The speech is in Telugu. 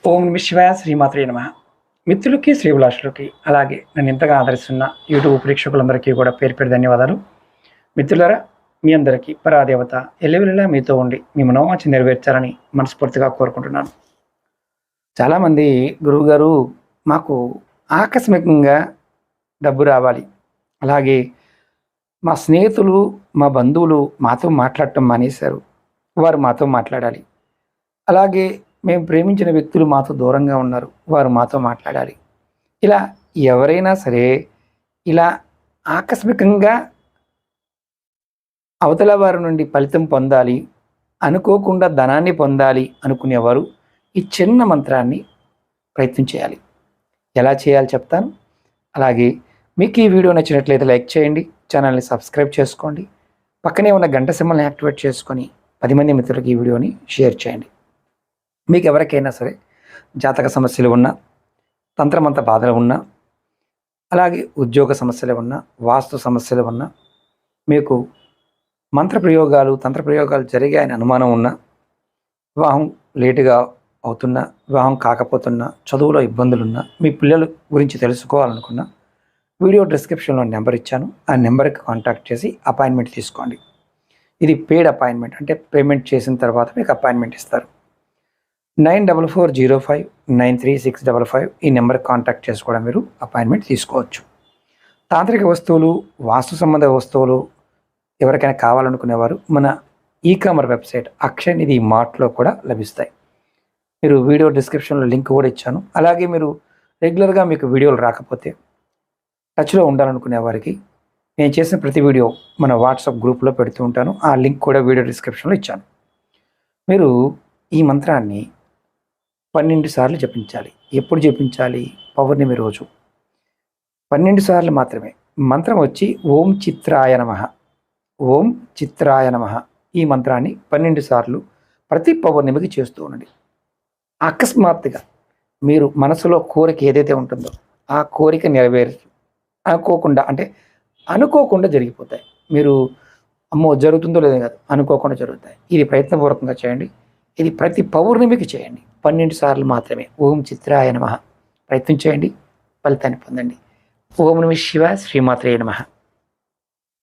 ఓం నమ శివాయ శ్రీమాత్రే నమ. మిత్రులకి శ్రీభిలాషులకి అలాగే నన్ను ఇంతగా ఆదరిస్తున్న యూట్యూబ్ ప్రేక్షకులందరికీ కూడా పేరు పేరు ధన్యవాదాలు. మిత్రులారా, మీ అందరికీ పరాదేవత ఎల్లవెల్లా మీతో ఉండి మీ మనోవాంఛ నెరవేర్చాలని మనస్ఫూర్తిగా కోరుకుంటున్నాను. చాలామంది గురువుగారు మాకు ఆకస్మికంగా డబ్బు రావాలి, అలాగే మా స్నేహితులు మా బంధువులు మాతో మాట్లాడటం మానేశారు, వారు మాతో మాట్లాడాలి, అలాగే మేము ప్రేమించిన వ్యక్తులు మాతో దూరంగా ఉన్నారు, వారు మాతో మాట్లాడాలి. ఇలా ఎవరైనా సరే ఇలా ఆకస్మికంగా అవతల వారి నుండి ఫలితం పొందాలి, అనుకోకుండా ధనాన్ని పొందాలి అనుకునేవారు ఈ చిన్న మంత్రాన్ని ప్రయత్నం చేయాలి. ఎలా చేయాలో చెప్తాను. అలాగే మీకు ఈ వీడియో నచ్చినట్లయితే లైక్ చేయండి, ఛానల్ని సబ్స్క్రైబ్ చేసుకోండి, పక్కనే ఉన్న గంట సింబల్ని యాక్టివేట్ చేసుకొని 10 మంది మిత్రులకు ఈ వీడియోని షేర్ చేయండి. మీకు ఎవరికైనా సరే జాతక సమస్యలు ఉన్నా, తంత్రమంత్ర బాధలు ఉన్నా, అలాగే ఉద్యోగ సమస్యలు ఉన్నా, వాస్తు సమస్యలు ఉన్నా, మీకు మంత్రప్రయోగాలు తంత్రప్రయోగాలు జరిగాయని అనుమానం ఉన్నా, వివాహం లేటుగా అవుతున్నా, వివాహం కాకపోతున్నా, చదువులో ఇబ్బందులున్నా, మీ పిల్లల గురించి తెలుసుకోవాలనుకున్నా, వీడియో డిస్క్రిప్షన్లో నెంబర్ ఇచ్చాను, ఆ నెంబర్కి కాంటాక్ట్ చేసి అపాయింట్మెంట్ తీసుకోండి. ఇది పెయిడ్ అపాయింట్మెంట్, అంటే పేమెంట్ చేసిన తర్వాత మీకు అపాయింట్మెంట్ ఇస్తారు. 9405936555 ఈ నెంబర్కి కాంటాక్ట్ చేసుకోవడం మీరు అపాయింట్మెంట్ తీసుకోవచ్చు. తాంత్రిక వస్తువులు, వాస్తు సంబంధ వస్తువులు ఎవరికైనా కావాలనుకునేవారు మన ఈ-కామర్ వెబ్సైట్ అక్షయనిధి మార్ట్లో కూడా లభిస్తాయి. మీరు వీడియో డిస్క్రిప్షన్లో లింక్ కూడా ఇచ్చాను. అలాగే మీరు రెగ్యులర్గా మీకు వీడియోలు రాకపోతే టచ్లో ఉండాలనుకునే వారికి నేను చేసిన ప్రతి వీడియో మన వాట్సాప్ గ్రూప్లో పెడుతూ ఉంటాను. ఆ లింక్ కూడా వీడియో డిస్క్రిప్షన్లో ఇచ్చాను. మీరు ఈ మంత్రాన్ని 12 సార్లు జపించాలి. ఎప్పుడు జపించాలి? పౌర్ణమి రోజు 12 సార్లు మాత్రమే. మంత్రం వచ్చి ఓం చిత్రాయ నమః, ఓం చిత్రాయ నమః. ఈ మంత్రాన్ని 12 సార్లు ప్రతి పౌర్ణమికి చేస్తూ ఉండండి. అకస్మాత్తుగా మీరు మనసులో కోరిక ఏదైతే ఉంటుందో ఆ కోరిక అనుకోకుండా జరిగిపోతాయి. మీరు అమ్మో జరుగుతుందో లేదో కాదు, అనుకోకుండా జరుగుతాయి. ఇది ప్రయత్నపూర్వకంగా చేయండి. ఇది ప్రతి పౌర్ణమికి చేయండి. 12 సార్లు మాత్రమే. ఓం చిత్రాయ నమః ప్రయత్నం చేయండి, ఫలితాన్ని పొందండి. ఓం నమః శివాయ శ్రీమాత్రే నమః.